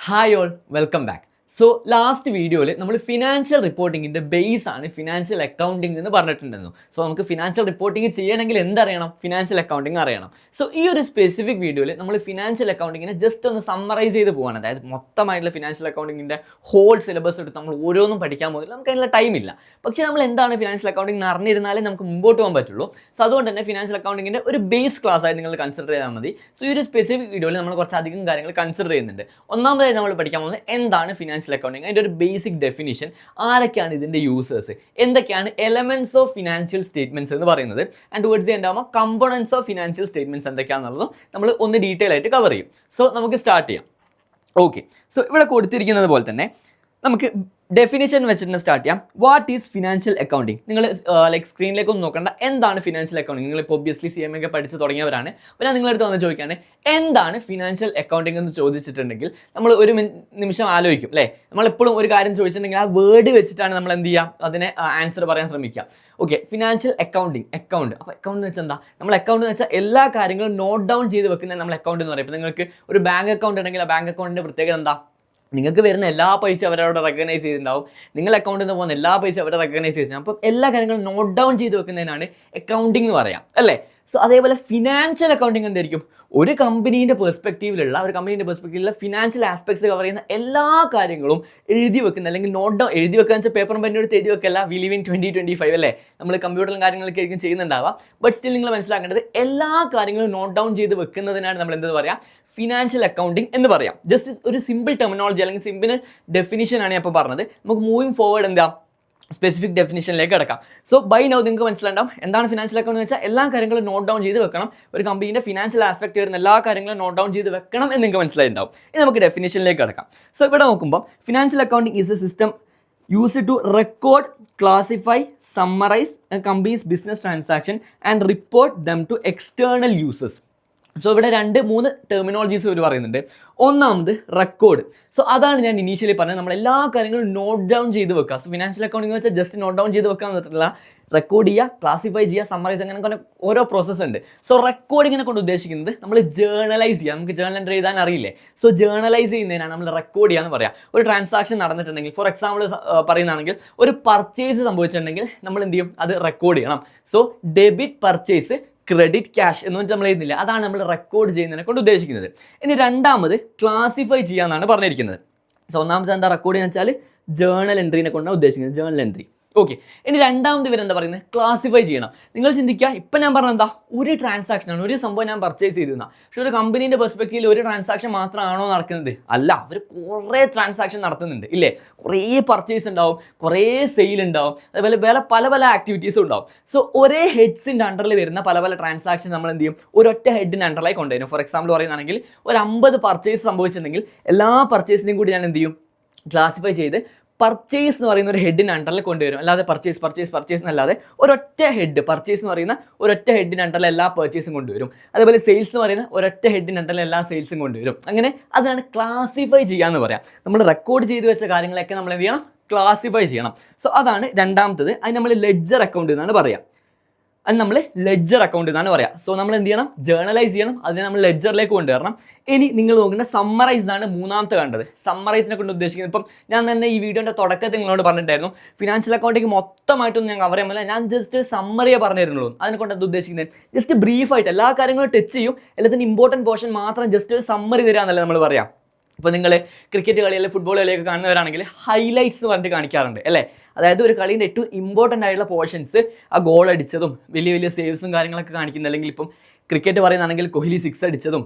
Hi all, welcome back. So last വീഡിയോയിൽ നമ്മൾ financial റിപ്പോർട്ടിങ്ങിൻ്റെ base ആണ് ഫിനാൻഷ്യൽ അക്കൗണ്ടിങ് എന്ന് പറഞ്ഞിട്ടുണ്ടായിരുന്നു. സോ നമുക്ക് ഫിനാൻഷ്യൽ റിപ്പോർട്ടിംഗ് ചെയ്യണമെങ്കിൽ എന്തറിയണം? ഫിനാൻഷ്യൽ അക്കൗണ്ടിങ് അറിയണം. സോ ഈ ഒരു സ്പെസിഫിക് വീഡിയോയിൽ നമ്മൾ ഫിനാൻഷ്യൽ അക്കൗണ്ടിങ്ങിനെ ജസ്റ്റ് ഒന്ന് സമ്മറൈസ് ചെയ്ത് പോവാണ്. അതായത് മൊത്തമായിട്ടുള്ള ഫിനാൻഷ്യൽ അക്കൗണ്ടിങ്ങിൻ്റെ ഹോൾ സിലബസ് എടുത്ത് നമ്മൾ ഓരോന്നും പഠിക്കാൻ പോകുന്നില്ല, നമുക്ക് അതിനുള്ള ടൈമില്ല. പക്ഷേ നമ്മൾ എന്താണ് ഫിനാൻഷ്യൽ അക്കൗണ്ടിങ് എന്ന് അറിഞ്ഞിരുന്നാലേ നമുക്ക് മുമ്പോട്ട് പോകാൻ പറ്റുള്ളൂ. സോ അതുകൊണ്ട് തന്നെ ഫിനാൻഷ്യൽ അക്കൗണ്ടിങ്ങിൻ്റെ ഒരു ബേസ് ക്ലാസ് ആയിട്ട് നിങ്ങൾ കൺസിഡർ ചെയ്താൽ മതി. സോ ഈ ഒരു സ്പെസിഫിക് വീഡിയോയിൽ നമ്മൾ കുറച്ചധികം കാര്യങ്ങൾ കൺസിഡർ ചെയ്യുന്നുണ്ട്. ഒന്നാമതായി നമ്മൾ പഠിക്കാൻ പോകുന്നത് എന്താണ് ഫിനാൻഷ്യൽ അക്കൗണ്ടിങ്, അതിൻ്റെ ഒരു ബേസിക് ഡെഫിനിഷൻ, ആരൊക്കെയാണ് ഇതിൻ്റെ യൂസേഴ്സ്, എന്തൊക്കെയാണ് എലമെന്റ്സ് ഓഫ് ഫിനാൻഷ്യൽ സ്റ്റേറ്റ്മെന്റ്സ് എന്ന് പറയുന്നത്, ആൻഡ് ടുവേർഡ്സ് ദി എൻഡ് ആകുമ്പോൾ കമ്പോണൻസ് ഓഫ് ഫിനാൻഷ്യൽ സ്റ്റേറ്റ്മെന്റ്സ് എന്തൊക്കെയാണെന്നുള്ളതും നമ്മൾ ഒന്ന് ഡീറ്റെയിൽ ആയിട്ട് കവർ ചെയ്യും. സോ നമുക്ക് സ്റ്റാർട്ട് ചെയ്യാം. ഓക്കെ, സോ ഇവിടെ കൊടുത്തിരിക്കുന്നത് പോലെ തന്നെ നമുക്ക് ഡെഫിനിഷൻ വെച്ചിട്ട് സ്റ്റാർട്ട് ചെയ്യാം. What is financial accounting? നിങ്ങൾ ലൈക്ക് സ്ക്രീനിലേക്ക് ഒന്നും നോക്കണ്ട, എന്താണ് ഫിനാൻഷ്യൽ അക്കൗണ്ടിങ്? നിങ്ങളിപ്പോൾ ഒബ്വിയസ്ലി CMA ഒക്കെ പഠിച്ച് തുടങ്ങിയവരാണ്. അപ്പോൾ ഞാൻ നിങ്ങളടുത്ത് വന്ന് ചോദിക്കുകയാണ്, എന്താണ് ഫിനാൻഷ്യൽ അക്കൗണ്ടിങ് എന്ന് ചോദിച്ചിട്ടുണ്ടെങ്കിൽ നമ്മൾ ഒരു നിമിഷം ആലോചിക്കും അല്ലേ. നമ്മളെപ്പോഴും ഒരു കാര്യം ചോദിച്ചിട്ടുണ്ടെങ്കിൽ ആ വേർഡ് വെച്ചിട്ടാണ് നമ്മൾ എന്ത് ചെയ്യുക, അതിനെ ആൻസർ പറയാൻ ശ്രമിക്കുക. Okay, financial accounting, account. അപ്പോൾ അക്കൗണ്ട് എന്ന് വെച്ചാൽ എന്താ? നമ്മൾ അക്കൗണ്ട് എന്ന് വെച്ചാൽ എല്ലാ കാര്യങ്ങളും നോട്ട് ഡൗൺ ചെയ്ത് വെക്കുന്നത് നമ്മൾ അക്കൗണ്ട് എന്ന് പറയും. ഇപ്പോൾ നിങ്ങൾക്ക് ഒരു ബാങ്ക് അക്കൗണ്ട് ഉണ്ടെങ്കിൽ ആ ബാങ്ക് അക്കൗണ്ടിൻ്റെ പ്രത്യേകത എന്താ? നിങ്ങൾക്ക് വരുന്ന എല്ലാ പൈസ അവരവിടെ റെക്കഗ്നൈസ് ചെയ്തിട്ടുണ്ടാവും. നിങ്ങൾ അക്കൗണ്ടിൽ നിന്ന് പോകുന്ന എല്ലാ പൈസ അവരെ റെക്കഗ്നൈസ് ചെയ്തിട്ടുണ്ടാവും. അപ്പം എല്ലാ കാര്യങ്ങളും നോട്ട് ഡൗൺ ചെയ്ത് വെക്കുന്നതിനാണ് അക്കൗണ്ടിങ് എന്ന് പറയാം അല്ലേ. സോ അതേപോലെ ഫിനാൻഷ്യൽ അക്കൗണ്ടിങ് എന്തായിരിക്കും? ഒരു കമ്പനീൻ്റെ പെർസ്പെക്റ്റീവിലുള്ള ഫിനാൻഷ്യൽ ആസ്പെക്ട്സ് കവർ ചെയ്യുന്ന എല്ലാ കാര്യങ്ങളും എഴുതി വെക്കുന്ന, അല്ലെങ്കിൽ നോട്ട് ഡൗൺ എഴുതി വെക്കുക വെച്ചാൽ പേപ്പറും പെന്നും എടുത്ത് എഴുതി വെക്കല്ല. വി ലിവ് ഇൻ 2025 അല്ലേ. നമ്മൾ കമ്പ്യൂട്ടറിലും കാര്യങ്ങളൊക്കെ ആയിരിക്കും ചെയ്യുന്നുണ്ടാവുക. ബട്ട് സ്റ്റിൽ നിങ്ങൾ മനസ്സിലാക്കേണ്ടത് എല്ലാ കാര്യങ്ങളും നോട്ട് ഡൗൺ ചെയ്ത് വെക്കുന്നതിനാണ് നമ്മൾ എന്ത് പറയാം? ഫിനാൻഷ്യൽ അക്കൗണ്ടിങ് എന്ന് പറയാം. ജസ്റ്റ് ഒരു സിമ്പിൾ ടെർമിനോളജി അല്ലെങ്കിൽ സിമ്പിൾ ഡെഫിനിഷൻ ആണ് ഞാൻ ഇപ്പോൾ പറഞ്ഞത്. നമുക്ക് മൂവിങ് ഫോർവേഡ് എന്താ സ്പെസിഫിക് ഡെഫിനിഷനിലേക്ക് കിടക്കാം. സോ ബൈ നൗ നിങ്ങൾക്ക് മനസ്സിലാണ്ടാവും എന്താണ് ഫിനാൻഷ്യൽ അക്കൗണ്ട് എന്ന് വെച്ചാൽ എല്ലാ കാര്യങ്ങളും നോട്ട് ഡൗൺ ചെയ്ത് വെക്കണം. ഒരു കമ്പനീൻ്റെ ഫിനാൻഷ്യൽ ആസ്പെക്ട് വരുന്ന എല്ലാ കാര്യങ്ങളും നോട്ട് ഡൗൺ ചെയ്ത് വെക്കണം എന്ന് നിങ്ങൾക്ക് മനസ്സിലായിട്ടുണ്ടാവും. ഇനി നമുക്ക് ഡെഫിനിഷനിലേക്ക് കിടക്കാം. സോ ഇവിടെ നോക്കുമ്പോൾ financial accounting is A system used to record, classify, summarize a company's business transaction and report them to external users. So ഇവിടെ 2-3 ടെർമിനോളജീസ് ഇവർ പറയുന്നുണ്ട്. ഒന്നാമത് റെക്കോർഡ്. സോ അതാണ് ഞാൻ ഇനീഷ്യലി പറഞ്ഞത്, നമ്മൾ എല്ലാ കാര്യങ്ങളും നോട്ട് ഡൗൺ ചെയ്ത് വെക്കുക. സോ ഫിനാൻഷ്യൽ അക്കൗണ്ടിങ് എന്ന് വെച്ചാൽ ജസ്റ്റ് നോട്ട് ഡൗൺ ചെയ്ത് വെക്കാൻ പറ്റില്ല, റെക്കോർഡ് ചെയ്യുക, ക്ലാസിഫൈ ചെയ്യുക, സമ്മറൈസ്, അങ്ങനെ ഓരോ പ്രോസസ്സ് ഉണ്ട്. സോ റെക്കോർഡിങ്ങിനെ കൊണ്ട് ഉദ്ദേശിക്കുന്നത് നമ്മൾ ജേർണലൈസ് ചെയ്യുക. നമുക്ക് ജേർണൽ എൻട്രി എഴുതാൻ അറിയില്ലേ. സോ ജേർണലൈസ് ചെയ്യുന്നതിനാണ് നമ്മൾ റെക്കോർഡ് ചെയ്യുക എന്ന് പറയാം. ഒരു ട്രാൻസാക്ഷൻ നടന്നിട്ടുണ്ടെങ്കിൽ, ഫോർ എക്സാമ്പിൾ പറയുകയാണെങ്കിൽ ഒരു പർച്ചേസ് സംഭവിച്ചിട്ടുണ്ടെങ്കിൽ നമ്മൾ എന്ത് ചെയ്യും? അത് റെക്കോർഡ് ചെയ്യണം. So debit purchase, credit cash എന്ന് പറഞ്ഞിട്ട് നമ്മൾ എഴുതുന്നില്ല, അതാണ് നമ്മൾ റെക്കോർഡ് ചെയ്യുന്നതിനെ കൊണ്ട് ഉദ്ദേശിക്കുന്നത്. ഇനി രണ്ടാമത് ക്ലാസിഫൈ ചെയ്യാന്നാണ് പറഞ്ഞിരിക്കുന്നത്. സോ ഒന്നാമത് എന്താ റെക്കോർഡ് ചെയ്യുക വെച്ചാൽ ജേർണൽ എൻട്രീനെ കൊണ്ടാണ് ഉദ്ദേശിക്കുന്നത്, ജേർണൽ എൻട്രി. ഓക്കെ, ഇനി രണ്ടാമത് ഇവരെന്താ പറയുന്നത്? ക്ലാസിഫൈ ചെയ്യണം. നിങ്ങൾ ചിന്തിക്കുക, ഇപ്പം ഞാൻ പറഞ്ഞത് എന്താ? ഒരു ട്രാൻസാക്ഷനാണ്, ഒരു സംഭവം ഞാൻ പർച്ചേസ് ചെയ്തിരുന്ന. പക്ഷേ ഒരു കമ്പനീൻ്റെ പെർസ്പെക്റ്റീവിൽ ഒരു ട്രാൻസാക്ഷൻ മാത്രമാണോ നടക്കുന്നത്? അല്ല, അവർ കുറേ ട്രാൻസാക്ഷൻ നടത്തുന്നുണ്ട് ഇല്ലേ. കുറേ പർച്ചേസ് ഉണ്ടാവും, കുറേ സെയിൽ ഉണ്ടാവും, അതുപോലെ വേറെ പല പല ആക്ടിവിറ്റീസും ഉണ്ടാവും. സോ ഒരേ ഹെഡ്സിൻ്റെ അണ്ടറിൽ വരുന്ന പല പല ട്രാൻസാക്ഷൻ നമ്മൾ എന്ത് ചെയ്യും? ഒരൊറ്റ ഹെഡിൻ്റെ അണ്ടറിലായി കൊണ്ടുവരും. ഫോർ എക്സാമ്പിൾ പറയുകയാണെങ്കിൽ ഒരു 50 പർച്ചേസ് സംഭവിച്ചിട്ടുണ്ടെങ്കിൽ എല്ലാ പർച്ചേസിനെയും കൂടി ഞാൻ എന്ത് ചെയ്യും? ക്ലാസിഫൈ ചെയ്ത് പർച്ചേസ് എന്ന് പറയുന്ന ഒരു ഹെഡിന് അണ്ടറിൽ കൊണ്ടുവരും. അല്ലാതെ പർച്ചേസ് എന്നല്ലാതെ ഒരൊറ്റ ഹെഡ്, പർച്ചേസ് എന്ന് പറയുന്ന ഒരൊറ്റ ഹെഡിന് അണ്ടറിൽ എല്ലാ പർച്ചേസും കൊണ്ടുവരും. അതേപോലെ സെയിൽസ് എന്ന് പറയുന്ന ഒരൊറ്റ ഹെഡിന് അണ്ടറിൽ എല്ലാ സെയിൽസും കൊണ്ടുവരും. അങ്ങനെ അതാണ് ക്ലാസിഫൈ ചെയ്യാന്ന് പറയാം. നമ്മൾ റെക്കോർഡ് ചെയ്ത് വെച്ച കാര്യങ്ങളൊക്കെ നമ്മൾ എന്ത് ചെയ്യണം? ക്ലാസിഫൈ ചെയ്യണം. സോ അതാണ് രണ്ടാമത്തത്. അത് നമ്മൾ ലെഡ്ജർ അക്കൗണ്ട് എന്നാണ് പറയുക. അത് നമ്മൾ ലെഡ്ജർ അക്കൗണ്ട് എന്നാണ് പറയുക. സോ നമ്മൾ എന്ത് ചെയ്യണം? ജേർണലൈസ് ചെയ്യണം, അതിനെ നമ്മൾ ലെഡ്ജറിലേക്ക് കൊണ്ടുവരണം. ഇനി നിങ്ങൾ നോക്കേണ്ട സമ്മറൈസ് ആണ് മൂന്നാമത്തെ കണ്ടത്. സമ്മറൈസിനെ കൊണ്ട് ഉദ്ദേശിക്കുന്നത്, ഇപ്പം ഞാൻ തന്നെ ഈ വീഡിയോൻ്റെ തുടക്കത്തിൽ നിങ്ങളോട് പറഞ്ഞിട്ടുണ്ടായിരുന്നു, ഫിനാൻഷ്യൽ അക്കൗണ്ടിങ് മൊത്തമായിട്ടൊന്നും ഞാൻ കവർ ചെയ്യുന്നില്ല, ഞാൻ ജസ്റ്റ് സമ്മറിയെ പറഞ്ഞിരുന്നുള്ളൂ. അതിനെ കൊണ്ട് അത് ഉദ്ദേശിക്കുന്നത് ജസ്റ്റ് ബ്രീഫായിട്ട് എല്ലാ കാര്യങ്ങളും ടച്ച് ചെയ്യും, എല്ലാത്തിനും ഇമ്പോർട്ടൻറ്റ് പോർഷൻ മാത്രം ജസ്റ്റ് ഒരു സമ്മറി തരാമെന്നല്ലേ നമ്മൾ പറയാം. ഇപ്പോൾ നിങ്ങൾ ക്രിക്കറ്റ് കളി അല്ലെങ്കിൽ ഫുട്ബോൾ കളിയൊക്കെ കാണുന്നവരാണെങ്കിൽ ഹൈലൈറ്റ്സ് പറഞ്ഞിട്ട് കാണിക്കാറുണ്ട് അല്ലേ. അതായത് ഒരു കളീൻ്റെ ഏറ്റവും ഇമ്പോർട്ടൻ്റ് ആയിട്ടുള്ള പോർഷൻസ്, ആ ഗോൾ അടിച്ചതും വലിയ വലിയ സേവ്സും കാര്യങ്ങളൊക്കെ കാണിക്കുന്നത്. അല്ലെങ്കിൽ ഇപ്പം ക്രിക്കറ്റ് പറയുന്നതാണെങ്കിൽ കോഹ്ലി 6 അടിച്ചതും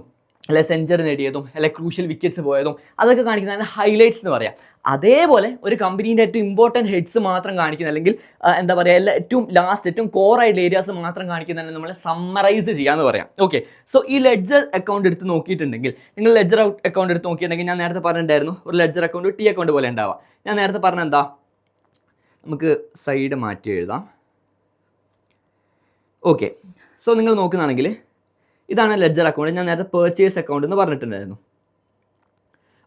അല്ലെ സെഞ്ചുറി നേടിയതും അല്ലെ ക്രൂഷ്യൽ വിക്കറ്റ്സ് പോയതും അതൊക്കെ കാണിക്കുന്നതാണ് ഹൈലൈറ്റ്സ് എന്ന് പറയാം. അതേപോലെ ഒരു കമ്പനീൻ്റെ ഏറ്റവും ഇമ്പോർട്ടൻറ്റ് ഹെഡ്സ് മാത്രം കാണിക്കുന്ന, അല്ലെങ്കിൽ എന്താ പറയുക, ഏറ്റവും ലാസ്റ്റ് ഏറ്റവും കോർ ആയിട്ടുള്ള ഏരിയാസ് മാത്രം കാണിക്കുന്നതാണ് നമ്മൾ സമ്മറൈസ് ചെയ്യാന്ന് പറയാം. ഓക്കെ, സോ ഈ ലെഡ്ജർ അക്കൗണ്ട് എടുത്ത് നോക്കിയിട്ടുണ്ടെങ്കിൽ, നിങ്ങൾ ലെഡ്ജർ അക്കൗണ്ട് എടുത്ത് നോക്കിയിട്ടുണ്ടെങ്കിൽ, ഞാൻ നേരത്തെ പറഞ്ഞിട്ടുണ്ടായിരുന്നു ഒരു ലെഡ്ജർ അക്കൗണ്ട് ടി അക്കൗണ്ട് പോലെ ഉണ്ടാവുക. ഞാൻ നേരത്തെ പറഞ്ഞ എന്താ, നമുക്ക് സൈഡ് മാറ്റി എഴുതാം. ഓക്കെ, സോ നിങ്ങൾ നോക്കുന്നതാണെങ്കിൽ ഇതാണ് ലെഡ്ജർ അക്കൗണ്ട്. ഞാൻ നേരത്തെ പർച്ചേസ് അക്കൗണ്ട് എന്ന് പറഞ്ഞിട്ടുണ്ടായിരുന്നു.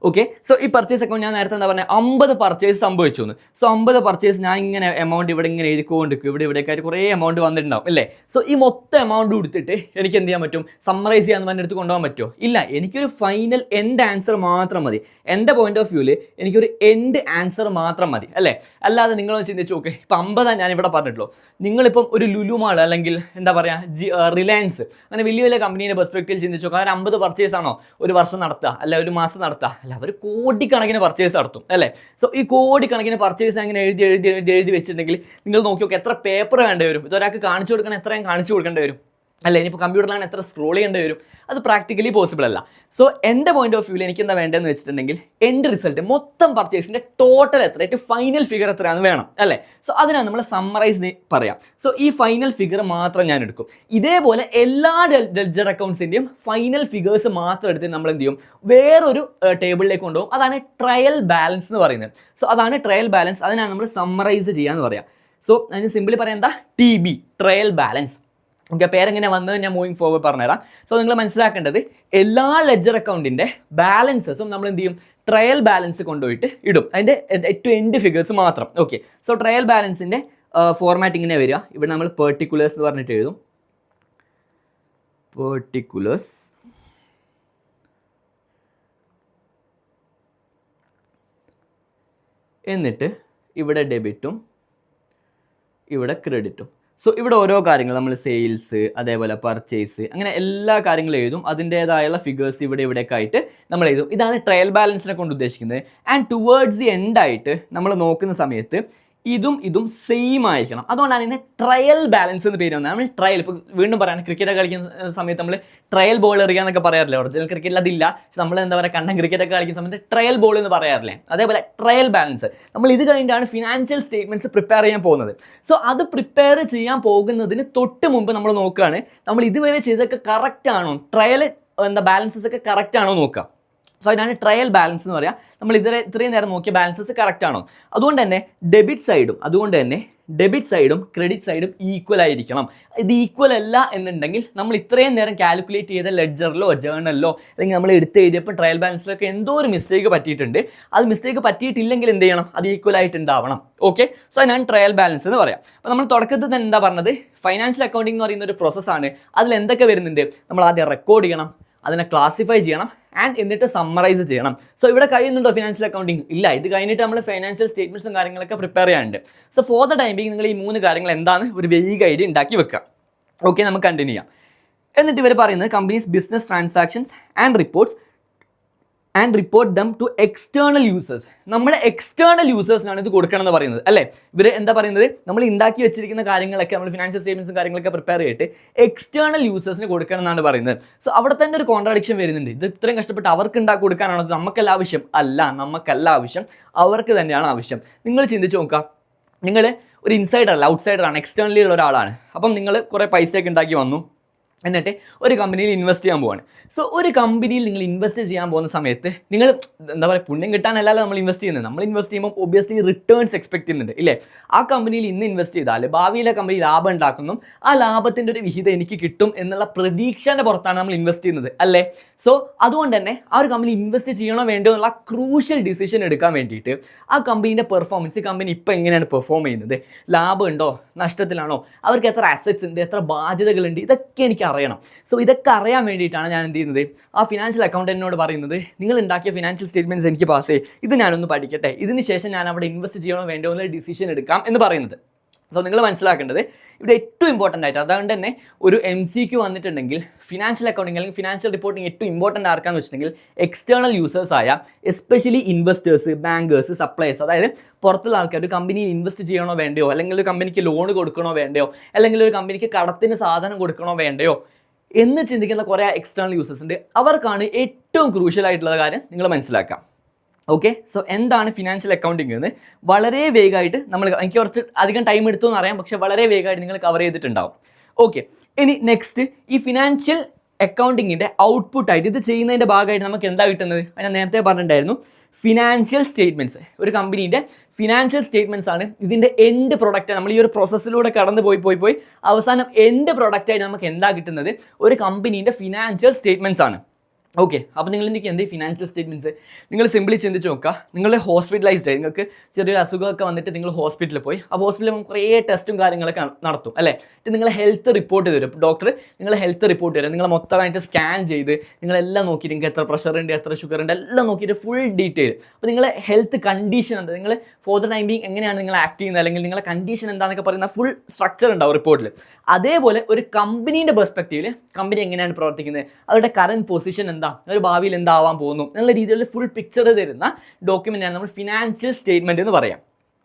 ഓക്കെ, സോ ഈ പർച്ചേസ് അക്കൗണ്ട് ഞാൻ നേരത്തെ എന്താ പറഞ്ഞത് 50 പർച്ചേസ് സംഭവിച്ചു എന്ന്. സോ 50 പർച്ചേസ് ഞാൻ ഇങ്ങനെ എമൗണ്ട് ഇവിടെ ഇങ്ങനെ എഴുതിക്കൊണ്ടിരിക്കും, ഇവിടെയൊക്കെ ആയിട്ട് കുറേ എമൗണ്ട് വന്നിട്ടുണ്ടാവും അല്ലേ. സോ ഈ മൊത്തം എമൗണ്ട് കൊടുത്തിട്ട് എനിക്ക് എന്ത് ചെയ്യാൻ പറ്റും, സമ്മറൈസ് ചെയ്യാൻ പറഞ്ഞ അടുത്ത് കൊണ്ടുപോകാൻ പറ്റുമോ? ഇല്ല, എനിക്കൊരു ഫൈനൽ എൻഡ് ആൻസർ മാത്രം മതി. എൻ്റെ പോയിന്റ് ഓഫ് വ്യൂവിൽ എനിക്കൊരു എൻഡ് ആൻസർ മാത്രം മതി അല്ലേ. അല്ലാതെ നിങ്ങളൊന്ന് ചിന്തിച്ച് നോക്ക്, ഇപ്പം 50 ഞാൻ ഇവിടെ പറഞ്ഞിട്ടുള്ളൂ. നിങ്ങളിപ്പം ഒരു ലുലു മാൾ അല്ലെങ്കിൽ എന്താ പറയുക റിലയൻസ് അങ്ങനെ വലിയ വലിയ കമ്പനീൻ്റെ പെർസ്പെക്റ്റീവ് ചിന്തിച്ചു നോക്കുക. അവർ 50 പർച്ചേസ് ആണോ ഒരു വർഷം നടത്തുക, അല്ല ഒരു മാസം നടത്തുക? അല്ല, അവർ കോടിക്കണക്കിന് പർച്ചേസ് നടത്തും അല്ലേ. സോ ഈ കോടിക്കണക്കിന് പർച്ചേസ് അങ്ങനെ എഴുതി വെച്ചിട്ടുണ്ടെങ്കിൽ നിങ്ങൾ നോക്കി നോക്കുക, എത്ര പേപ്പർ വേണ്ടി വരും? ഇതൊരാൾക്ക് കാണിച്ചു കൊടുക്കണം, എത്രയും കാണിച്ചു കൊടുക്കേണ്ടി വരും അല്ലേ. ഇനിയിപ്പോൾ കമ്പ്യൂട്ടറിലാണ് എത്ര സ്ക്രോൾ ചെയ്യേണ്ടി വരും? അത് പ്രാക്ടിക്കലി പോസിബിൾ അല്ല. സോ എൻ്റെ പോയിന്റ് ഓഫ് വ്യൂവിൽ എനിക്ക് എന്താ വേണ്ടതെന്ന് വെച്ചിട്ടുണ്ടെങ്കിൽ എൻഡ് റിസൾട്ട് മൊത്തം പർച്ചേസിൻ്റെ ടോട്ടൽ എത്രയായിട്ട് ഫൈനൽ ഫിഗർ എത്രയാണെന്ന് വേണം അല്ലേ. സോ അതിനാണ് നമ്മൾ സമ്മറൈസ് പറയാം. സോ ഈ ഫൈനൽ ഫിഗർ മാത്രം ഞാൻ എടുക്കും. ഇതേപോലെ എല്ലാ ലെഡ്ജർ അക്കൗണ്ട്സിൻ്റെയും ഫൈനൽ ഫിഗേഴ്സ് മാത്രം എടുത്ത് നമ്മൾ എന്ത് ചെയ്യും, വേറൊരു ടേബിളിലേക്ക് കൊണ്ടുപോകും. അതാണ് ട്രയൽ ബാലൻസ് എന്ന് പറയുന്നത്. സോ അതാണ് ട്രയൽ ബാലൻസ്, അതിനാണ് നമ്മൾ സമ്മറൈസ് ചെയ്യാന്ന് പറയാം. സോ അതിന് സിമ്പിളി പറയാം എന്താ, TB ട്രയൽ ബാലൻസ്. ഓക്കെ, പേരെങ്ങനെ വന്നത് ഞാൻ മൂവിങ് ഫോർവേഡ് പറഞ്ഞുതരാം. സോ നിങ്ങൾ മനസ്സിലാക്കേണ്ടത് എല്ലാ ലെഡ്ജർ അക്കൗണ്ടിൻ്റെ ബാലൻസസും നമ്മൾ എന്ത് ചെയ്യും, ട്രയൽ ബാലൻസ് കൊണ്ടുപോയിട്ട് ഇടും, അതിൻ്റെ ഏറ്റവും എൻഡ് ഫിഗേഴ്സ് മാത്രം. ഓക്കെ, സോ ട്രയൽ ബാലൻസിൻ്റെ ഫോർമാറ്റ് ഇങ്ങനെ വരിക. ഇവിടെ നമ്മൾ പെർട്ടിക്കുലേഴ്സ് എന്ന് പറഞ്ഞിട്ട് എഴുതും, പെർട്ടിക്കുലേഴ്സ്. എന്നിട്ട് ഇവിടെ ഡെബിറ്റും ഇവിടെ ക്രെഡിറ്റും. സോ ഇവിടെ ഓരോ കാര്യങ്ങൾ നമ്മൾ സെയിൽസ്, അതേപോലെ പർച്ചേസ്, അങ്ങനെ എല്ലാ കാര്യങ്ങളും എഴുതും. അതിൻ്റേതായുള്ള ഫിഗേഴ്സ് ഇവിടെയൊക്കെ ആയിട്ട് നമ്മൾ എഴുതും. ഇതാണ് ട്രയൽ ബാലൻസിനെ കൊണ്ട് ഉദ്ദേശിക്കുന്നത്. ആൻഡ് ടുവേർഡ്സ് ദി എൻഡ് ആയിട്ട് നമ്മൾ നോക്കുന്ന സമയത്ത് ഇതും സെയിം ആയിരിക്കണം. അതുകൊണ്ടാണ് ഇതിനെ ട്രയൽ ബാലൻസ് എന്ന് പേര് വന്നത്. നമ്മൾ ട്രയൽ, ഇപ്പോൾ വീണ്ടും പറയാൻ, ക്രിക്കറ്റ് കളിക്കുന്ന സമയത്ത് നമ്മൾ ട്രയൽ ബോൾ എറിയാന്നൊക്കെ പറയാറില്ലേ. ഒറിജിനൽ ക്രിക്കറ്റിൽ അതില്ല, പക്ഷെ നമ്മൾ എന്താ പറയുക, കണ്ടം ക്രിക്കറ്റൊക്കെ കളിക്കുന്ന സമയത്ത് ട്രയൽ ബോൾ എന്ന് പറയാറില്ലേ. അതേപോലെ ട്രയൽ ബാലൻസ് നമ്മൾ ഇത് കഴിഞ്ഞിട്ടാണ് ഫിനാൻഷ്യൽ സ്റ്റേറ്റ്മെൻറ്റ്സ് പ്രിപ്പയർ ചെയ്യാൻ പോകുന്നത്. സോ അത് പ്രിപ്പയർ ചെയ്യാൻ പോകുന്നതിന് തൊട്ട് മുമ്പ് നമ്മൾ നോക്കുകയാണ്, നമ്മൾ ഇതുവരെ ചെയ്തൊക്കെ കറക്റ്റ് ആണോ, ട്രയൽ ബാലൻസസ് ഒക്കെ കറക്റ്റ് ആണോ നോക്കുക. സോ അതിനാണ് ട്രയൽ ബാലൻസ് എന്ന് പറയുക. നമ്മൾ ഇത്രയും നേരം നോക്കിയ ബാലൻസസ് കറക്റ്റ് ആണോ. അതുകൊണ്ട് തന്നെ ഡെബിറ്റ് സൈഡും ക്രെഡിറ്റ് സൈഡും ഈക്വൽ ആയിരിക്കണം. ഇത് ഈക്വൽ അല്ല എന്നുണ്ടെങ്കിൽ നമ്മൾ ഇത്രയും നേരം കാൽക്കുലേറ്റ് ചെയ്ത ലെഡ്ജറിലോ ജേർണലിലോ അല്ലെങ്കിൽ നമ്മൾ എടുത്ത് എഴുതിയപ്പോൾ ട്രയൽ ബാലൻസിലൊക്കെ എന്തോ ഒരു മിസ്റ്റേക്ക് പറ്റിയിട്ടുണ്ട്. അത് മിസ്റ്റേക്ക് പറ്റിയിട്ടില്ലെങ്കിൽ എന്ത് ചെയ്യണം, അത് ഈക്വൽ ആയിട്ട് ഉണ്ടാവണം. ഓക്കെ, സോ അതിനാണ് ട്രയൽ ബാലൻസ് എന്ന് പറയാം. അപ്പോൾ നമ്മൾ തുടക്കത്തിൽ തന്നെ എന്താ പറഞ്ഞത്, ഫൈനാൻഷ്യൽ അക്കൗണ്ടിംഗ് എന്ന് പറയുന്ന ഒരു പ്രോസസ്സാണ്. അതിൽ എന്തൊക്കെ വരുന്നുണ്ട്, നമ്മൾ ആദ്യം റെക്കോർഡ് ചെയ്യണം, അതിനെ ക്ലാസിഫൈ ചെയ്യണം, ആൻഡ് എന്നിട്ട് സമ്മറൈസ് ചെയ്യണം. സോ ഇവിടെ കഴിയുന്നുണ്ടോ ഫിനാൻഷ്യൽ അക്കൗണ്ടിങ്? ഇല്ല, ഇത് കഴിഞ്ഞിട്ട് നമ്മൾ ഫൈനാൻഷ്യൽ സ്റ്റേറ്റ്മെൻറ്റ്സും കാര്യങ്ങളൊക്കെ പ്രിപ്പയർ ചെയ്യാനുണ്ട്. So for the time being നിങ്ങൾ ഈ 3 കാര്യങ്ങൾ എന്താണ് ഒരു വേഗ ഐഡിയ ഉണ്ടാക്കി വെക്കുക. ഓക്കെ, നമുക്ക് കണ്ടിന്യൂ ചെയ്യാം. എന്നിട്ട് ഇവർ പറയുന്നത് companies business transactions and report them to external users. നമ്മുടെ എക്സ്റ്റേണൽ യൂസേഴ്സിനാണ് ഇത് കൊടുക്കണം എന്ന് പറയുന്നത് അല്ലേ. ഇവർ എന്താ പറയുന്നത്, നമ്മൾ ഉണ്ടാക്കി വെച്ചിരിക്കുന്ന കാര്യങ്ങളൊക്കെ നമ്മൾ ഫിനാൻഷ്യൽ സ്റ്റേറ്റ്മെൻറ്റ്സും കാര്യങ്ങളൊക്കെ പ്രിപ്പയർ ചെയ്തിട്ട് എക്സ്റ്റേണൽ യൂസേഴ്സിന് കൊടുക്കണം എന്നാണ് പറയുന്നത്. സോ അവിടെ തന്നെ ഒരു കോൺട്രാഡിക്ഷൻ വരുന്നുണ്ട്. ഇത് ഇത്രയും കഷ്ടപ്പെട്ട് അവർക്ക് ഉണ്ടാക്കി കൊടുക്കാനാണോ നമുക്കല്ല ആവശ്യം? അല്ല, നമുക്കല്ല ആവശ്യം, അവർക്ക് തന്നെയാണ് ആവശ്യം. നിങ്ങൾ ചിന്തിച്ച് നോക്കുക, നിങ്ങൾ ഒരു ഇൻസൈഡർ അല്ല, ഔട്ട്സൈഡർ ആണ്, എക്സ്റ്റേണലി ഉള്ള ഒരാളാണ്. അപ്പം നിങ്ങൾ കുറേ പൈസയൊക്കെ ഉണ്ടാക്കി വന്നു, എന്നിട്ട് ഒരു കമ്പനിയിൽ ഇൻവെസ്റ്റ് ചെയ്യാൻ പോവാണ്. സോ ഒരു കമ്പനിയിൽ നിങ്ങൾ ഇൻവെസ്റ്റ് ചെയ്യാൻ പോകുന്ന സമയത്ത് നിങ്ങൾ എന്താ പറയുക, പുണ്യം കിട്ടാനല്ലല്ലോ നമ്മൾ ഇൻവെസ്റ്റ് ചെയ്യുന്നത്. നമ്മൾ ഇൻവെസ്റ്റ് ചെയ്യുമ്പോൾ ഒബ്വിയസ്ലി റിട്ടേൺസ് എക്സ്പെക്ട് ചെയ്യുന്നുണ്ട് ഇല്ലേ. ആ കമ്പനിയിൽ ഇന്ന് ഇൻവെസ്റ്റ് ചെയ്താൽ ഭാവിയിലെ കമ്പനി ലാഭം ഉണ്ടാക്കുന്നു, ആ ലാഭത്തിൻ്റെ ഒരു വിഹിതം എനിക്ക് കിട്ടും എന്നുള്ള പ്രതീക്ഷേൻ്റെ പുറത്താണ് നമ്മൾ ഇൻവെസ്റ്റ് ചെയ്യുന്നത് അല്ലേ. സോ അതുകൊണ്ട് തന്നെ ആ ഒരു കമ്പനി ഇൻവെസ്റ്റ് ചെയ്യണോ വേണ്ടോ എന്നുള്ള ക്രൂഷ്യൽ ഡിസിഷൻ എടുക്കാൻ വേണ്ടിയിട്ട് ആ കമ്പനീൻ്റെ പെർഫോമൻസ്, ഈ കമ്പനി ഇപ്പോൾ എങ്ങനെയാണ് പെർഫോം ചെയ്യുന്നത്, ലാഭം ഉണ്ടോ, നഷ്ടത്തിലാണോ, അവർക്ക് എത്ര അസറ്റ്സ് ഉണ്ട്, എത്ര ബാധ്യതകളുണ്ട്, ഇതൊക്കെ എനിക്ക് അറിയണം. സോ ഇതൊക്കെ അറിയാൻ വേണ്ടിയിട്ടാണ് ഞാൻ എന്ത് ചെയ്യുന്നത്, ആ ഫിനാൻഷ്യൽ അക്കൗണ്ടന്റിനോട് പറയുന്നത്, നിങ്ങൾ ഉണ്ടാക്കിയ ഫിനാൻഷ്യൽ സ്റ്റേറ്റ്മെൻറ്റ്സ് എനിക്ക് പാസ് ചെയ്യും, ഇത് ഞാനൊന്ന് പഠിക്കട്ടെ, ഇതിന് ശേഷം ഞാൻ അവിടെ ഇൻവെസ്റ്റ് ചെയ്യണോ വേണ്ടോ എന്നുള്ള ഡിസിഷൻ എടുക്കാം എന്ന് പറയുന്നത്. സോ നിങ്ങൾ മനസ്സിലാക്കേണ്ടത് ഇവിടെ ഏറ്റവും ഇമ്പോർട്ടൻ്റ് ആയിട്ട്, അതുകൊണ്ട് തന്നെ ഒരു MCQ വന്നിട്ടുണ്ടെങ്കിൽ ഫിനാൻഷ്യൽ അക്കൗണ്ടിങ് അല്ലെങ്കിൽ ഫിനാൻഷ്യൽ റിപ്പോർട്ടിംഗ് ഏറ്റവും ഇമ്പോർട്ടൻ്റ് ആർക്കാന്ന് വെച്ചിട്ടുണ്ടെങ്കിൽ എക്സ്റ്റേണൽ യൂസേഴ്സ് ആയ എസ്പെഷ്യലി ഇൻവെസ്റ്റേഴ്സ്, ബാങ്കേഴ്സ്, സപ്ലയേഴ്സ്, അതായത് പുറത്തുള്ള ആൾക്കാർ ഒരു കമ്പനിയിൽ ഇൻവെസ്റ്റ് ചെയ്യണോ വേണ്ടയോ, അല്ലെങ്കിൽ ഒരു കമ്പനിക്ക് ലോൺ കൊടുക്കണോ വേണ്ടയോ, അല്ലെങ്കിൽ ഒരു കമ്പനിക്ക് കടത്തിന് സാധനം കൊടുക്കണോ വേണ്ടയോ എന്ന് ചിന്തിക്കുന്ന കുറേ എക്സ്റ്റേണൽ യൂസേഴ്സ് ഉണ്ട്. അവർക്കാണ് ഏറ്റവും ക്രൂഷ്യൽ ആയിട്ടുള്ള കാര്യം നിങ്ങൾ മനസ്സിലാക്കാം. ഓക്കെ, സോ എന്താണ് ഫിനാൻഷ്യൽ അക്കൗണ്ടിങ് എന്ന് വളരെ വേഗമായിട്ട് എനിക്ക് കുറച്ച് അധികം ടൈം എടുത്തു എന്നറിയാം, പക്ഷേ വളരെ വേഗമായിട്ട് നിങ്ങൾ കവർ ചെയ്തിട്ടുണ്ടാവും. ഓക്കെ, ഇനി നെക്സ്റ്റ് ഈ ഫിനാൻഷ്യൽ അക്കൗണ്ടിങ്ങിൻ്റെ ഔട്ട്പുട്ടായിട്ട് ഇത് ചെയ്യുന്നതിൻ്റെ ഭാഗമായിട്ട് നമുക്ക് എന്താ കിട്ടുന്നത്? ഞാൻ നേരത്തെ പറഞ്ഞിട്ടുണ്ടായിരുന്നു, ഫിനാൻഷ്യൽ സ്റ്റേറ്റ്മെൻറ്റ്സ്. ഒരു കമ്പനീൻ്റെ ഫിനാൻഷ്യൽ സ്റ്റേറ്റ്മെൻറ്റ്സ് ആണ് ഇതിൻ്റെ എൻഡ് പ്രൊഡക്റ്റ്. നമ്മൾ ഈ ഒരു പ്രോസസ്സിലൂടെ കടന്ന് പോയി അവസാനം എൻഡ് പ്രൊഡക്റ്റായിട്ട് നമുക്ക് എന്താ കിട്ടുന്നത്? ഒരു കമ്പനീൻ്റെ ഫിനാൻഷ്യൽ സ്റ്റേറ്റ്മെൻറ്റ്സ് ആണ്. ഓക്കെ, അപ്പോൾ നിങ്ങൾ എനിക്ക് എന്ത് ഫിനാൻഷ്യൽ സ്റ്റേറ്റ്മെൻറ്റ്സ് നിങ്ങൾ സിംപ്ലി ചിന്തിച്ച് നോക്കുക. നിങ്ങൾ ഹോസ്പിറ്റലൈസ്ഡ് ആയി, നിങ്ങൾക്ക് ചെറിയൊരു അസുഖമൊക്കെ വന്നിട്ട് നിങ്ങൾ ഹോസ്പിറ്റലിൽ പോയി. ആ ഹോസ്പിറ്റലിൽ കുറേ ടെസ്റ്റും കാര്യങ്ങളൊക്കെ നടത്തും അല്ലേ. നിങ്ങളെ ഹെൽത്ത് റിപ്പോർട്ട് തരും. ഡോക്ടർ നിങ്ങളെ ഹെൽത്ത് റിപ്പോർട്ട് തരും. നിങ്ങളെ മൊത്തമായിട്ട് സ്കാൻ ചെയ്ത് നിങ്ങളെല്ലാം നോക്കിയിട്ട് നിങ്ങൾക്ക് എത്ര പ്രഷർ ഉണ്ട്, എത്ര ഷുഗർ ഉണ്ട്, എല്ലാം നോക്കിയിട്ട് ഫുൾ ഡീറ്റെയിൽ. അപ്പോൾ നിങ്ങളെ ഹെൽത്ത് കണ്ടീഷൻ എന്താ, നിങ്ങൾ ഫോർ ദ ടൈം ബീങ് എങ്ങനെയാണ് നിങ്ങൾ ആക്ട് ചെയ്യുന്നത്, അല്ലെങ്കിൽ നിങ്ങളുടെ കണ്ടീഷൻ എന്താണെന്നൊക്കെ പറയുന്ന ഫുൾ സ്ട്രക്ചർ ഉണ്ടാവും റിപ്പോർട്ടിൽ. അതേപോലെ ഒരു കമ്പനീൻ്റെ പെർസ്പെക്റ്റീവിൽ കമ്പനി എങ്ങനെയാണ് പ്രവർത്തിക്കുന്നത്, അവരുടെ കറൻറ്റ് പൊസിഷൻ എന്താ, ഒരു ഭാവിയിൽ എന്താവാൻ പോകുന്നു എന്നുള്ള രീതിയിലുള്ള ഫുൾ പിക്ചർ തരുന്ന ഡോക്യുമെൻ്റാണ് നമ്മൾ ഫിനാൻഷ്യൽ സ്റ്റേറ്റ്മെൻറ്റ് എന്ന് പറയാം.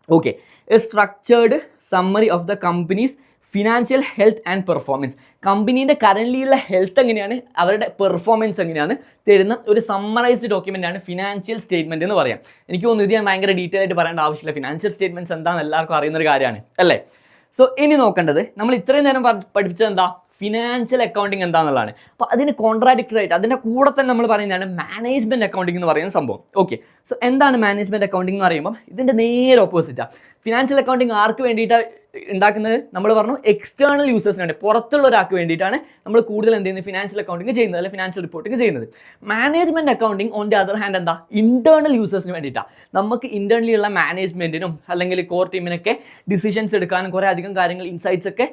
Okay, a structured summary of the company's financial health and performance. കമ്പനീൻ്റെ കറൻറ്റ്ലിയുള്ള ഹെൽത്ത് എങ്ങനെയാണ്, അവരുടെ പെർഫോമൻസ് എങ്ങനെയാണ് തരുന്ന ഒരു സമ്മറൈസ്ഡ് ഡോക്യുമെൻ്റ് ആണ് ഫിനാൻഷ്യൽ സ്റ്റേറ്റ്മെൻറ്റ് എന്ന് പറയാം. എനിക്ക് തോന്നുന്നു ഇത് ഞാൻ ഭയങ്കര ഡീറ്റെയിൽ ആയിട്ട് പറയേണ്ട ആവശ്യമില്ല. ഫിനാൻഷ്യൽ സ്റ്റേറ്റ്മെൻറ്റ്സ് എന്താണെന്ന് എല്ലാവർക്കും അറിയുന്നൊരു കാര്യമാണ് അല്ലേ. സോ ഇനി നോക്കേണ്ടത്, നമ്മൾ ഇത്രയും നേരം പഠിച്ചത് എന്താ, ഫിനാൻഷ്യൽ അക്കൗണ്ടിങ് എന്താണെന്നുള്ളതാണ്. അപ്പോൾ അതിന് കോൺട്രാഡിക്ടറി ആയിട്ട് അതിൻ്റെ കൂടെ തന്നെ നമ്മൾ പറയുന്നതാണ് മാനേജ്മെൻറ്റ് അക്കൗണ്ടിങ് എന്ന് പറയുന്ന സംഭവം. ഓക്കെ, സോ എന്താണ് മാനേജ്മെൻറ്റ് അക്കൗണ്ടിങ് എന്ന് പറയുമ്പോൾ ഇതിൻ്റെ നേരെ ഓപ്പോസിറ്റാണ്. ഫിനാൻഷ്യൽ അക്കൗണ്ടിങ് ആർക്ക് വേണ്ടിയിട്ടാണ് ഉണ്ടാക്കുന്നത്, നമ്മൾ പറഞ്ഞു എക്സ്റ്റേണൽ യൂസേഴ്സിന് വേണ്ടി, പുറത്തുള്ള ഒരാൾക്ക് വേണ്ടിയിട്ടാണ് നമ്മൾ കൂടുതൽ എന്ത് ചെയ്യുന്നത്, ഫിനാൻഷ്യൽ അക്കൗണ്ടിങ് ചെയ്യുന്നത്, അല്ലെങ്കിൽ ഫിനാൻഷ്യൽ റിപ്പോർട്ടിങ് ചെയ്യുന്നത്. Management accounting on the other hand എന്താ, ഇൻറ്റേർണൽ യൂസേഴ്സിന് വേണ്ടിയിട്ടാണ്. നമുക്ക് ഇൻറ്റേർണലി ഉള്ള മാനേജ്മെൻറ്റിനും അല്ലെങ്കിൽ കോർ ടീമിനൊക്കെ ഡിസിഷൻസ് എടുക്കാനും കുറേ അധികം കാര്യങ്ങൾ ഇൻസൈറ്റ്സ് ഒക്കെ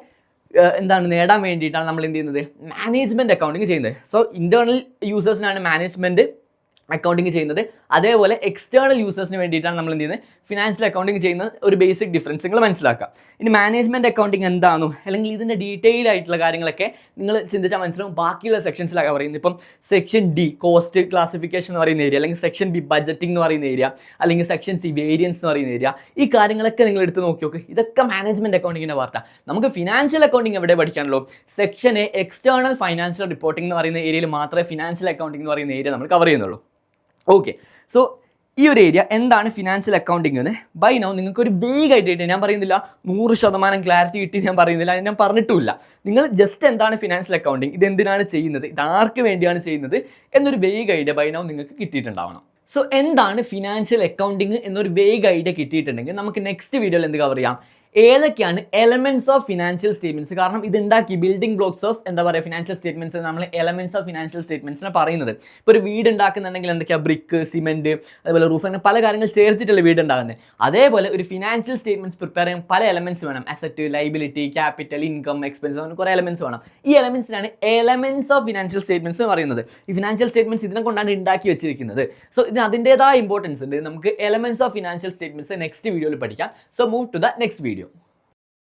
നേടാൻ വേണ്ടിയിട്ടാണ് നമ്മൾ എന്ത് ചെയ്യുന്നത്, മാനേജ്മെൻറ്റ് അക്കൗണ്ടിങ് ചെയ്യുന്നത്. സോ ഇൻറ്റേർണൽ യൂസേഴ്സിനാണ് മാനേജ്മെൻറ്റ് അക്കൗണ്ടിങ് ചെയ്യുന്നത്, അതേപോലെ എക്സ്റ്റേണൽ യൂസേഴ്സിന് വേണ്ടിയിട്ടാണ് നമ്മൾ എന്ത് ചെയ്യുന്നത്, ഫിനാൻഷ്യൽ അക്കൗണ്ടിങ് ചെയ്യുന്നത്. ഒരു ബേസിക് ഡിഫറൻസ് നിങ്ങൾ മനസ്സിലാക്കുക. ഇനി മാനേജ്മെൻറ്റ് അക്കൗണ്ടിങ് എന്താണോ, അല്ലെങ്കിൽ ഇതിൻ്റെ ഡീറ്റെയിൽ ആയിട്ടുള്ള കാര്യങ്ങളൊക്കെ നിങ്ങൾ ചിന്തിച്ചാൽ മനസ്സിലാവും ബാക്കിയുള്ള സെക്ഷൻസിലൊക്കെ പറയുന്നത്. ഇപ്പം സെക്ഷൻ ഡി കോസ്റ്റ് ക്ലാസിഫിക്കേഷൻ എന്ന് പറയുന്ന ഏരിയ, അല്ലെങ്കിൽ സെക്ഷൻ ബി ബഡ്ജറ്റിംഗ് എന്ന് പറയുന്ന ഏരിയ, അല്ലെങ്കിൽ സെക്ഷൻ സി വേരിയൻസ് എന്ന് പറയുന്ന ഏരിയ, ഈ കാര്യങ്ങളൊക്കെ നിങ്ങൾ എടുത്ത് നോക്കി നോക്ക്. ഇതൊക്കെ മാനേജ്മെൻറ്റ് അക്കൗണ്ടിങ്ങിൻ്റെ വാർത്ത. നമുക്ക് ഫിനാൻഷ്യൽ അക്കൗണ്ടിങ് എവിടെ പഠിക്കാനുള്ളൂ, section A external financial reporting എന്ന് പറയുന്ന ഏരിയയിൽ മാത്രമേ ഫിനാൻഷ്യൽ അക്കൗണ്ടിംഗ് എന്ന് പറയുന്ന ഏരിയ നമ്മൾ കവർ ചെയ്യുന്നുള്ളൂ. ഓക്കെ, സോ ഈ ഒരു ഏരിയ എന്താണ് ഫിനാൻഷ്യൽ അക്കൗണ്ടിങ് എന്ന് ബൈ നൗ നിങ്ങൾക്ക് ഒരു വേഗ് ആയിട്ട്, ഞാൻ പറയുന്നില്ല 100% ക്ലാരിറ്റി കിട്ടി, ഞാൻ പറയുന്നില്ല, ഞാൻ പറഞ്ഞിട്ടുമില്ല. നിങ്ങൾ ജസ്റ്റ് എന്താണ് ഫിനാൻഷ്യൽ അക്കൗണ്ടിങ്, ഇതെന്തിനാണ് ചെയ്യുന്നത്, ഇതാർക്ക് വേണ്ടിയാണ് ചെയ്യുന്നത് എന്നൊരു വേഗ് ഐഡിയ ബൈ നൗ നിങ്ങൾക്ക് കിട്ടിയിട്ടുണ്ടാവണം. സോ എന്താണ് ഫിനാൻഷ്യൽ അക്കൗണ്ടിങ് എന്നൊരു വേഗ് ഐഡിയ കിട്ടിയിട്ടുണ്ടെങ്കിൽ നമുക്ക് നെക്സ്റ്റ് വീഡിയോയിൽ എന്ത് കവർ ചെയ്യാം, ഏതൊക്കെയാണ് എലമെന്റ്സ് ഓഫ് ഫിനാൻഷ്യൽ സ്റ്റേറ്റ്മെന്റ്സ്. കാരണം ഇതുണ്ടാക്കി ബിൽഡിംഗ് ബ്ലോക്സ് ഓഫ് എന്താ പറയുക ഫിനാൻഷ്യൽ സ്റ്റേറ്റ്മെന്റ്സ്, നമ്മൾ എലമെന്റ്സ് ഓഫ് ഫിനാൻഷ്യൽ സ്റ്റേറ്റ്മെന്റ്സിനെ പറയുന്നത്. ഇപ്പോൾ ഒരു വീട് ഉണ്ടാക്കുന്നുണ്ടെങ്കിൽ എന്തൊക്കെയാണ്, ബ്രിക്ക്, സിമെന്റ്, അതുപോലെ റൂഫ്, അങ്ങനെ പല കാര്യങ്ങൾ ചേർത്തിട്ടുള്ള വീട് ഉണ്ടാകുന്നത്. അതേപോലെ ഒരു ഫിനാൻഷ്യൽ സ്റ്റേറ്റ്മെന്റ്സ് പ്രിപ്പയർ ചെയ്യാൻ പല എലമെന്റ്സ് വേണം. Asset, liability, capital, income, expense, അങ്ങനെ കുറേ എലമെന്റ്സ് വേണം. ഈ എലമെന്റ്സിനാണ് എലമെന്റ്സ് ഓഫ് ഫിനാൻഷ്യൽ സ്റ്റേറ്റ്മെന്റ്സ് എന്ന് പറയുന്നത്. ഈ ഫിനാൻഷ്യൽ സ്റ്റേറ്റ്മെന്റ്സ് ഇതിനെ കൊണ്ടാണ് ഉണ്ടാക്കി വെച്ചിരിക്കുന്നത്. സോ ഇതിന് അതിൻ്റെതായ ഇമ്പോർട്ടൻസ് ഉണ്ട്. നമുക്ക് elements of financial statements next വീഡിയോയിൽ പഠിക്കാം. So move to the next video.